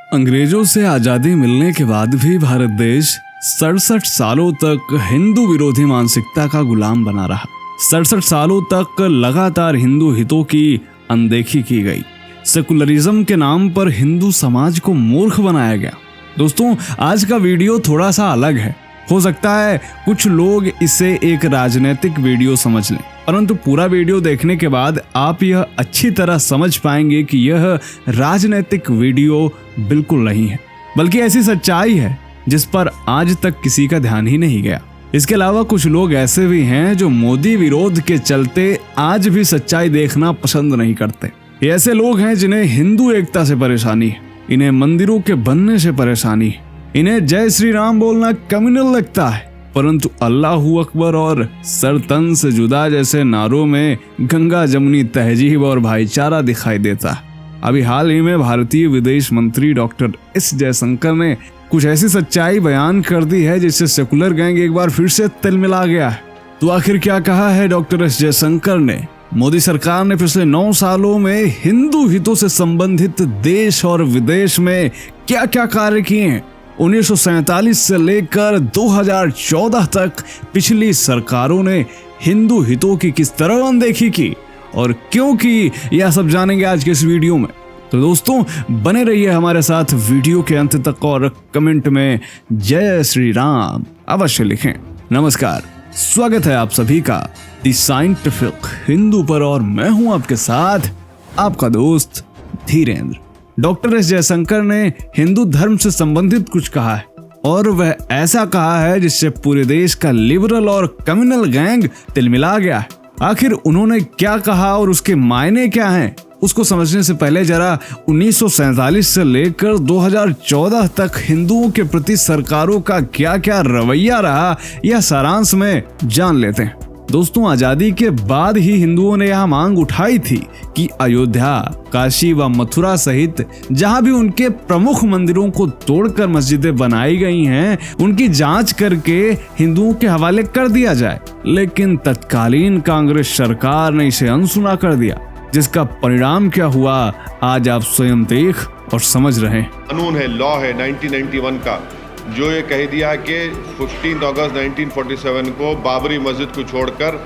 अंग्रेजों से आजादी मिलने के बाद भी भारत देश 67 सालों तक हिंदू विरोधी मानसिकता का गुलाम बना रहा। 67 सालों तक लगातार हिंदू हितों की अनदेखी की गई। सेकुलरिज्म के नाम पर हिंदू समाज को मूर्ख बनाया गया। दोस्तों, आज का वीडियो थोड़ा सा अलग है। हो सकता है कुछ लोग इसे एक राजनीतिक वीडियो समझ लें, परंतु पूरा वीडियो देखने के बाद आप यह अच्छी तरह समझ पाएंगे कि यह राजनीतिक वीडियो बिल्कुल नहीं है, बल्कि ऐसी सच्चाई है जिस पर आज तक किसी का ध्यान ही नहीं गया। इसके अलावा कुछ लोग ऐसे भी हैं जो मोदी विरोध के चलते आज भी सच्चाई देखना पसंद नहीं करते। ये ऐसे लोग हैं जिन्हें हिंदू एकता से परेशानी है, इन्हें मंदिरों के बनने से परेशानी है, इन्हें जय श्री राम बोलना कम्युनल लगता है, परंतु अल्लाहू अकबर और सर तन से जुदा जैसे नारों में गंगा जमुनी तहजीब और भाईचारा दिखाई देता है। अभी हाल ही में भारतीय विदेश मंत्री डॉक्टर एस जयशंकर ने कुछ ऐसी सच्चाई बयान कर दी है जिससे सेकुलर गैंग एक बार फिर से तिलमिला गया है। तो आखिर क्या कहा है डॉक्टर एस जयशंकर ने? मोदी सरकार ने पिछले 9 सालों में हिंदू हितों से संबंधित देश और विदेश में क्या क्या कार्य किए हैं। 1947 से लेकर 2014 तक पिछली सरकारों ने हिंदू हितों की किस तरह अनदेखी की और क्यों की, यह सब जानेंगे आज के इस वीडियो में। तो दोस्तों, बने रहिए हमारे साथ वीडियो के अंत तक और कमेंट में जय श्री राम अवश्य लिखें। नमस्कार, स्वागत है आप सभी का द साइंटिफिक हिंदू पर और मैं हूं आपके साथ आपका दोस्त धीरेन्द्र। डॉक्टर एस जयशंकर ने हिंदू धर्म से संबंधित कुछ कहा है और वह ऐसा कहा है जिससे पूरे देश का लिबरल और कम्युनल गैंग तिलमिला गया है। आखिर उन्होंने क्या कहा और उसके मायने क्या हैं, उसको समझने से पहले जरा 1947 से लेकर 2014 तक हिंदुओं के प्रति सरकारों का क्या क्या रवैया रहा, यह सारांश में जान लेते हैं। दोस्तों, आजादी के बाद ही हिंदुओं ने यह मांग उठाई थी कि अयोध्या, काशी व मथुरा सहित जहां भी उनके प्रमुख मंदिरों को तोड़कर मस्जिदें बनाई गई हैं, उनकी जांच करके हिंदुओं के हवाले कर दिया जाए। लेकिन तत्कालीन कांग्रेस सरकार ने इसे अनसुना कर दिया, जिसका परिणाम क्या हुआ आज आप स्वयं देख और समझ रहे हैं। कानून है, लॉ है 1991 का, जो ये कह दिया कि 15 अगस्त 1947 को बाबरी मस्जिद को छोड़कर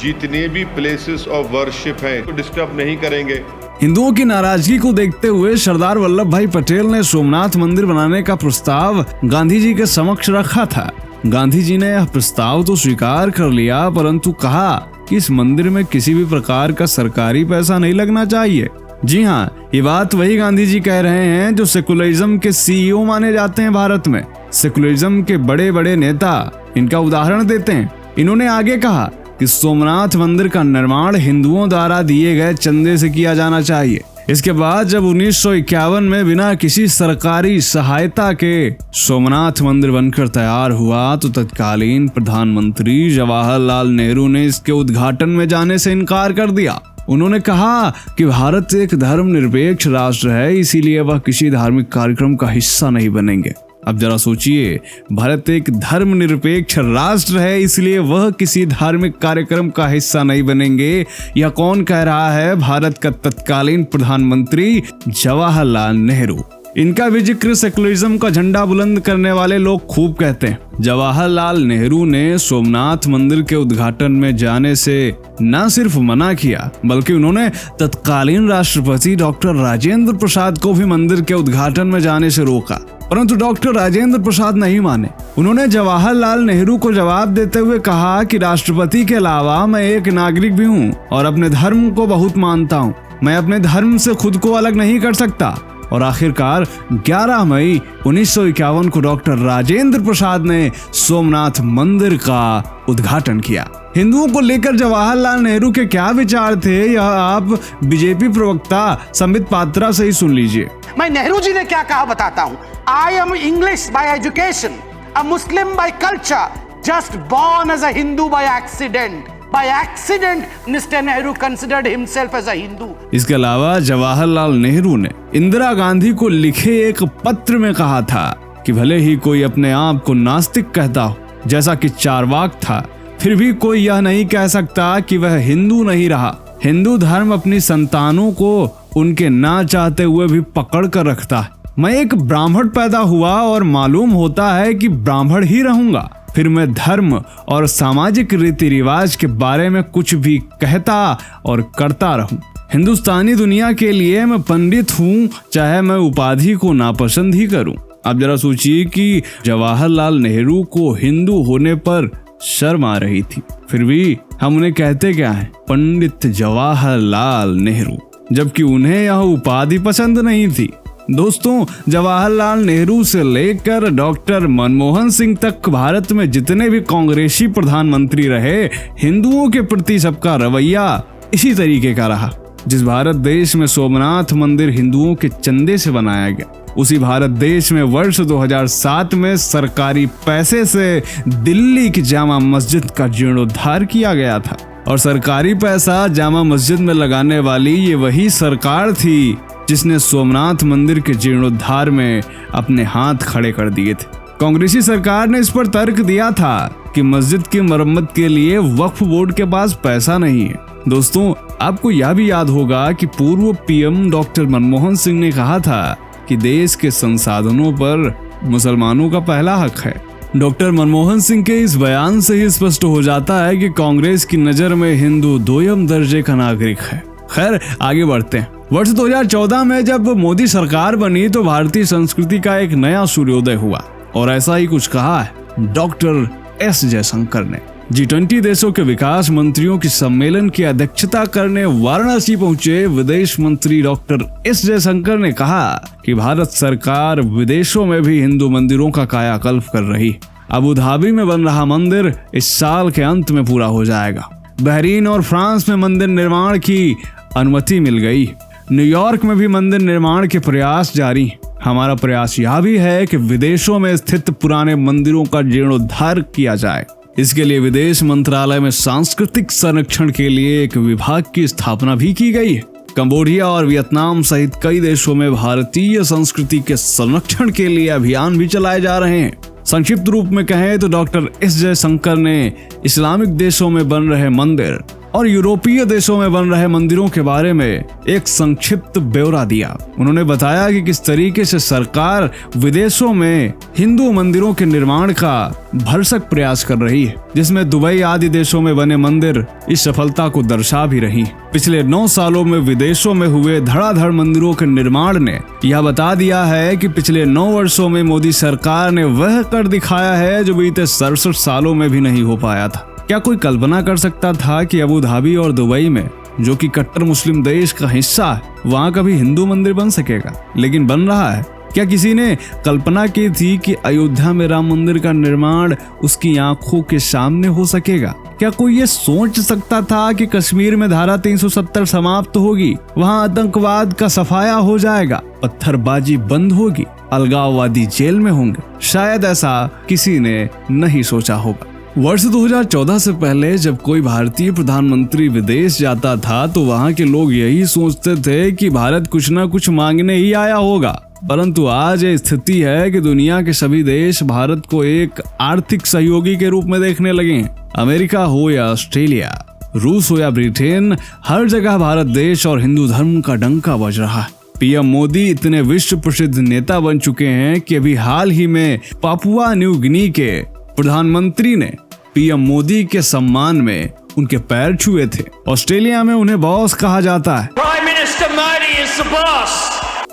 जितने भी प्लेसेस ऑफ वर्शिप हैं तो डिस्टर्ब नहीं करेंगे। हिंदुओं की नाराजगी को देखते हुए सरदार वल्लभ भाई पटेल ने सोमनाथ मंदिर बनाने का प्रस्ताव गांधी जी के समक्ष रखा था। गांधी जी ने यह प्रस्ताव तो स्वीकार कर लिया, परंतु कहा कि इस मंदिर में किसी भी प्रकार का सरकारी पैसा नहीं लगना चाहिए। जी हाँ, ये बात वही गांधी जी कह रहे हैं जो सेकुलरिज्म के सीईओ माने जाते हैं भारत में। सेकुलरिज्म के बड़े बड़े नेता इनका उदाहरण देते हैं। इन्होंने आगे कहा कि सोमनाथ मंदिर का निर्माण हिंदुओं द्वारा दिए गए चंदे से किया जाना चाहिए। इसके बाद जब 1951 में बिना किसी सरकारी सहायता के सोमनाथ मंदिर बनकर तैयार हुआ तो तत्कालीन प्रधानमंत्री जवाहरलाल नेहरू ने इसके उद्घाटन में जाने से इनकार कर दिया। उन्होंने कहा कि भारत एक धर्मनिरपेक्ष राष्ट्र है, इसीलिए वह किसी धार्मिक कार्यक्रम का हिस्सा नहीं बनेंगे। अब जरा सोचिए, भारत एक धर्मनिरपेक्ष राष्ट्र है, इसलिए वह किसी धार्मिक कार्यक्रम का हिस्सा नहीं बनेंगे। यह कौन कह रहा है? भारत का तत्कालीन प्रधानमंत्री जवाहरलाल नेहरू। इनका भी जिक्र सेकुलरिज्म का झंडा बुलंद करने वाले लोग खूब कहते हैं। जवाहरलाल नेहरू ने सोमनाथ मंदिर के उद्घाटन में जाने से न सिर्फ मना किया, बल्कि उन्होंने तत्कालीन राष्ट्रपति डॉक्टर राजेंद्र प्रसाद को भी मंदिर के उद्घाटन में जाने से रोका, परंतु डॉक्टर राजेंद्र प्रसाद नहीं माने। उन्होंने जवाहरलाल नेहरू को जवाब देते हुए कहा कि राष्ट्रपति के अलावा मैं एक नागरिक भी हूँ और अपने धर्म को बहुत मानता हूँ। मैं अपने धर्म से खुद को अलग नहीं कर सकता। और आखिरकार 11 मई 1951 को डॉक्टर राजेंद्र प्रसाद ने सोमनाथ मंदिर का उद्घाटन किया। हिंदुओं को लेकर जवाहरलाल नेहरू के क्या विचार थे, यह आप बीजेपी प्रवक्ता संबित पात्रा से ही सुन लीजिए। मैं नेहरू जी ने क्या कहा बताता हूँ। I am English by education, a Muslim by culture, just born as a Hindu by accident. By accident, Mr. Nehru considered himself as a Hindu. इसके अलावा जवाहरलाल नेहरू ने इंदिरा गांधी को लिखे एक पत्र में कहा था कि भले ही कोई अपने आप को नास्तिक कहता हो, जैसा कि चारवाक था, फिर भी कोई यह नहीं कह सकता कि वह हिंदू नहीं रहा। हिंदू धर्म अपनी संतानों को उनके ना चाहते हुए भी पकड़ कर रखता है। मैं एक ब्राह्मण पैदा हुआ और मालूम होता है कि ब्राह्मण ही रहूंगा। फिर मैं धर्म और सामाजिक रीति रिवाज के बारे में कुछ भी कहता और करता रहूं। हिंदुस्तानी दुनिया के लिए मैं पंडित हूं, चाहे मैं उपाधि को नापसंद ही करूं। आप जरा सोचिए कि जवाहरलाल नेहरू को हिंदू होने पर शर्म आ रही थी, फिर भी हम उन्हें कहते क्या हैं? पंडित जवाहरलाल नेहरू, जबकि उन्हें यह उपाधि पसंद नहीं थी। दोस्तों, जवाहरलाल नेहरू से लेकर डॉक्टर मनमोहन सिंह तक भारत में जितने भी कांग्रेसी प्रधानमंत्री रहे, हिंदुओं के प्रति सबका रवैया इसी तरीके का रहा। जिस भारत देश में सोमनाथ मंदिर हिंदुओं के चंदे से बनाया गया, उसी भारत देश में वर्ष 2007 में सरकारी पैसे से दिल्ली की जामा मस्जिद का जीर्णोद्धार किया गया था। और सरकारी पैसा जामा मस्जिद में लगाने वाली ये वही सरकार थी जिसने सोमनाथ मंदिर के जीर्णोद्धार में अपने हाथ खड़े कर दिए थे। कांग्रेसी सरकार ने इस पर तर्क दिया था कि मस्जिद की मरम्मत के लिए वक्फ बोर्ड के पास पैसा नहीं है। दोस्तों, आपको यह भी याद होगा कि पूर्व पीएम डॉक्टर मनमोहन सिंह ने कहा था कि देश के संसाधनों पर मुसलमानों का पहला हक है। डॉक्टर मनमोहन सिंह के इस बयान से ही स्पष्ट हो जाता है कि कांग्रेस की नजर में हिंदू दोयम दर्जे का नागरिक है। खैर, आगे बढ़ते हैं। वर्ष 2014 में जब मोदी सरकार बनी तो भारतीय संस्कृति का एक नया सूर्योदय हुआ, और ऐसा ही कुछ कहा है डॉक्टर एस जयशंकर ने। G20 देशों के विकास मंत्रियों की सम्मेलन की अध्यक्षता करने वाराणसी पहुंचे विदेश मंत्री डॉक्टर एस जयशंकर ने कहा कि भारत सरकार विदेशों में भी हिंदू मंदिरों का कायाकल्प कर रही। अबू धाबी में बन रहा मंदिर इस साल के अंत में पूरा हो जाएगा। बहरीन और फ्रांस में मंदिर निर्माण की अनुमति मिल गई। न्यूयॉर्क में भी मंदिर निर्माण के प्रयास जारी। हमारा प्रयास यह भी है कि विदेशों में स्थित पुराने मंदिरों का जीर्णोद्धार किया जाए। इसके लिए विदेश मंत्रालय में सांस्कृतिक संरक्षण के लिए एक विभाग की स्थापना भी की गई है। कंबोडिया और वियतनाम सहित कई देशों में भारतीय संस्कृति के संरक्षण के लिए अभियान भी चलाए जा रहे हैं। संक्षिप्त रूप में कहें तो डॉक्टर एस जयशंकर ने इस्लामिक देशों में बन रहे मंदिर और यूरोपीय देशों में बन रहे मंदिरों के बारे में एक संक्षिप्त ब्यौरा दिया। उन्होंने बताया कि किस तरीके से सरकार विदेशों में हिंदू मंदिरों के निर्माण का भरसक प्रयास कर रही है, जिसमें दुबई आदि देशों में बने मंदिर इस सफलता को दर्शा भी रही। पिछले 9 सालों में विदेशों में हुए धड़ाधड़ मंदिरों के निर्माण ने यह बता दिया है कि पिछले 9 वर्षों में मोदी सरकार ने वह कर दिखाया है जो बीते 67 सालों में भी नहीं हो पाया था। क्या कोई कल्पना कर सकता था कि अबू धाबी और दुबई में, जो कि कट्टर मुस्लिम देश का हिस्सा है, वहां कभी हिंदू मंदिर बन सकेगा? लेकिन बन रहा है। क्या किसी ने कल्पना की थी कि अयोध्या में राम मंदिर का निर्माण उसकी आंखों के सामने हो सकेगा? क्या कोई ये सोच सकता था कि कश्मीर में धारा 370 समाप्त होगी, वहां आतंकवाद का सफाया हो जाएगा, पत्थरबाजी बंद होगी, अलगाववादी जेल में होंगे? शायद ऐसा किसी ने नहीं सोचा होगा। वर्ष 2014 से पहले जब कोई भारतीय प्रधानमंत्री विदेश जाता था तो वहां के लोग यही सोचते थे कि भारत कुछ न कुछ मांगने ही आया होगा। परंतु आज ये स्थिति है कि दुनिया के सभी देश भारत को एक आर्थिक सहयोगी के रूप में देखने लगे हैं। अमेरिका हो या ऑस्ट्रेलिया, रूस हो या ब्रिटेन, हर जगह भारत देश और हिंदू धर्म का डंका बज रहा है। पीएम मोदी इतने विश्व प्रसिद्ध नेता बन चुके हैं कि अभी हाल ही में पापुआ न्यू गिनी के प्रधानमंत्री ने पीएम मोदी के सम्मान में उनके पैर छुए थे। ऑस्ट्रेलिया में उन्हें बॉस कहा जाता है। Prime Minister Modi is the boss.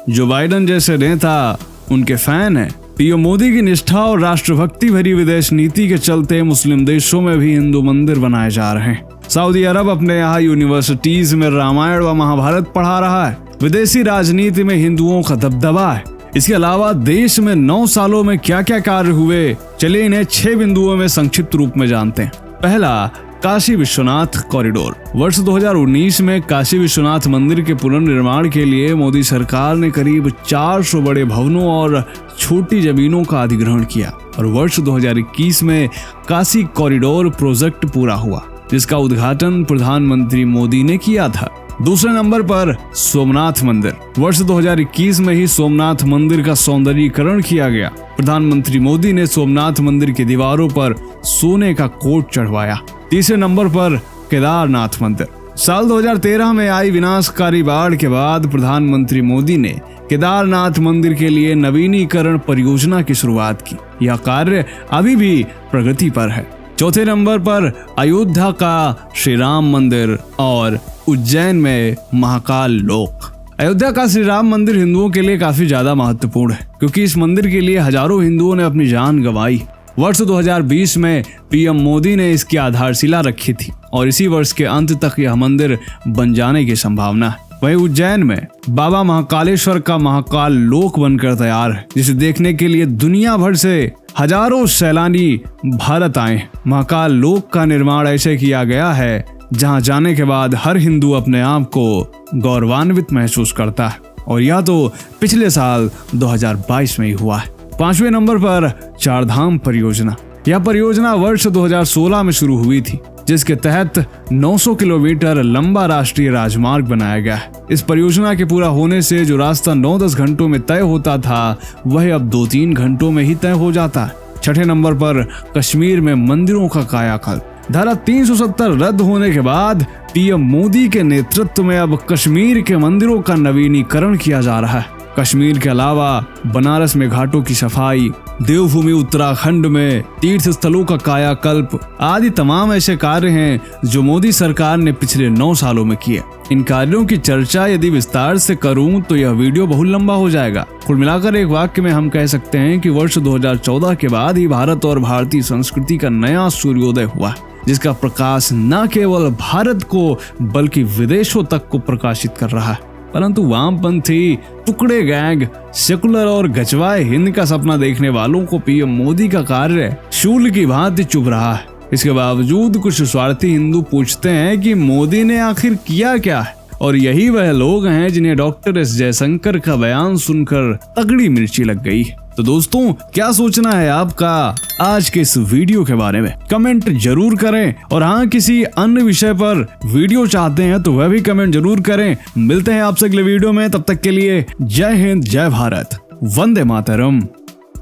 Joe Biden जैसे नेता उनके फैन हैं। पीएम मोदी की निष्ठा और राष्ट्रभक्ति भरी विदेश नीति के चलते मुस्लिम देशों में भी हिंदू मंदिर बनाए जा रहे हैं। सऊदी अरब अपने यहाँ यूनिवर्सिटीज में रामायण व महाभारत पढ़ा रहा है। विदेशी राजनीति में हिंदुओं का दबदबा है। इसके अलावा देश में 9 सालों में क्या क्या कार्य हुए, चलिए इन्हें 6 बिंदुओं में संक्षिप्त रूप में जानते हैं। पहला, काशी विश्वनाथ कॉरिडोर। वर्ष 2019 में काशी विश्वनाथ मंदिर के पुनर्निर्माण के लिए मोदी सरकार ने करीब 400 बड़े भवनों और छोटी जमीनों का अधिग्रहण किया और वर्ष 2021 में काशी कॉरिडोर प्रोजेक्ट पूरा हुआ, जिसका उद्घाटन प्रधानमंत्री मोदी ने किया था। दूसरे नंबर पर सोमनाथ मंदिर। वर्ष 2021 में ही सोमनाथ मंदिर का सौंदर्यीकरण किया गया। प्रधानमंत्री मोदी ने सोमनाथ मंदिर की दीवारों पर सोने का कोट चढ़वाया। तीसरे नंबर पर केदारनाथ मंदिर। साल 2013 में आई विनाशकारी बाढ़ के बाद प्रधानमंत्री मोदी ने केदारनाथ मंदिर के लिए नवीनीकरण परियोजना की शुरुआत की। यह कार्य अभी भी प्रगति पर है। चौथे नंबर पर अयोध्या का श्री राम मंदिर और उज्जैन में महाकाल लोक। अयोध्या का श्री राम मंदिर हिंदुओं के लिए काफी ज्यादा महत्वपूर्ण है, क्योंकि इस मंदिर के लिए हजारों हिंदुओं ने अपनी जान गंवाई। वर्ष 2020 में पीएम मोदी ने इसकी आधारशिला रखी थी और इसी वर्ष के अंत तक यह मंदिर बन जाने की संभावना है। वहीं उज्जैन में बाबा महाकालेश्वर का महाकाल लोक बनकर तैयार है, जिसे देखने के लिए दुनिया भर से हजारों सैलानी भारत आए। महाकाल लोक का निर्माण ऐसे किया गया है जहां जाने के बाद हर हिंदू अपने आप को गौरवान्वित महसूस करता है, और यह तो पिछले साल 2022 में ही हुआ है। 5वें नंबर पर चारधाम परियोजना। यह परियोजना वर्ष 2016 में शुरू हुई थी, जिसके तहत 900 किलोमीटर लंबा राष्ट्रीय राजमार्ग बनाया गया है। इस परियोजना के पूरा होने से जो रास्ता 9-10 घंटों में तय होता था, वह अब 2-3 घंटों में ही तय हो जाता है। 6ठे नंबर पर कश्मीर में मंदिरों का कायाकल्प। धारा 370 रद्द होने के बाद पीएम मोदी के नेतृत्व में अब कश्मीर के मंदिरों का नवीनीकरण किया जा रहा है। कश्मीर के अलावा बनारस में घाटों की सफाई, देवभूमि उत्तराखंड में तीर्थ स्थलों का कायाकल्प आदि तमाम ऐसे कार्य हैं जो मोदी सरकार ने पिछले 9 सालों में किए। इन कार्यों की चर्चा यदि विस्तार से करूं तो यह वीडियो बहुत लंबा हो जाएगा। कुल मिलाकर एक वाक्य में हम कह सकते हैं कि वर्ष 2014 के बाद ही भारत और भारतीय संस्कृति का नया सूर्योदय हुआ है, जिसका प्रकाश न केवल भारत को बल्कि विदेशों तक को प्रकाशित कर रहा है। परंतु वामपंथी, टुकड़े गैंग, सेकुलर और गचवाए हिंद का सपना देखने वालों को पीएम मोदी का कार्य शूल की भांति चुभ रहा है। इसके बावजूद कुछ स्वार्थी हिंदू पूछते हैं कि मोदी ने आखिर किया क्या है, और यही वह लोग हैं जिन्हें डॉक्टर एस जयशंकर का बयान सुनकर तगड़ी मिर्ची लग गई। तो दोस्तों, क्या सोचना है आपका आज के इस वीडियो के बारे में? कमेंट जरूर करें, और हाँ, किसी अन्य विषय पर वीडियो चाहते हैं तो वह भी कमेंट जरूर करें। मिलते हैं आपसे अगले वीडियो में, तब तक के लिए जय हिंद, जय भारत, वंदे मातरम।